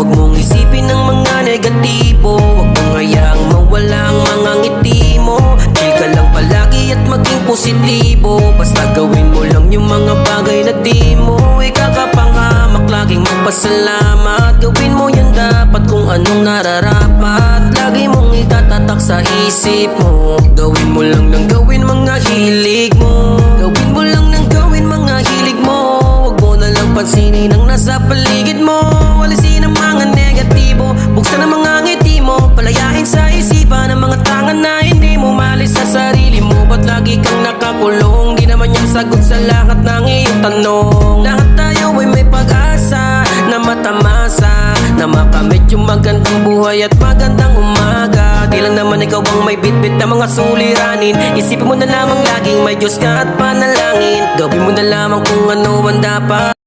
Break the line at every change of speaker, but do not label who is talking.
Huwag mong isipin ng mga negatibo, huwag mong hayaang mawala ang mga ngiti mo. Chill ka lang palagi at maging positibo, basta gawin mo lang yung mga bagay na di mo ikakapangamak. Laging magpasalamat, gawin mo yan dapat kung anong nararapat. Lagi mong itatatak sa isip mo, gawin mo lang ng gawin mga hilig mo. Gawin mo lang ng gawin mga hilig mo, huwag mo na lang pansinin ang nasa paligid mo. Walisin ang mga negatibo, buksan ang mga ngiti mo, palayain sa isipan ang mga tangan na hindi mo malis sa sarili mo. Ba't lagi kang nakakulong? Di naman yung sagot sa lahat ng iyong tanong. Lahat tayo ay may pag-asa na matamasa, na makamit yung magandang buhay at magandang umaga. Di lang naman ikaw ang may bitbit na mga suliranin. Isipin mo na lamang laging may Diyos ka at panalangin. Gawin mo na lamang kung ano ang dapat.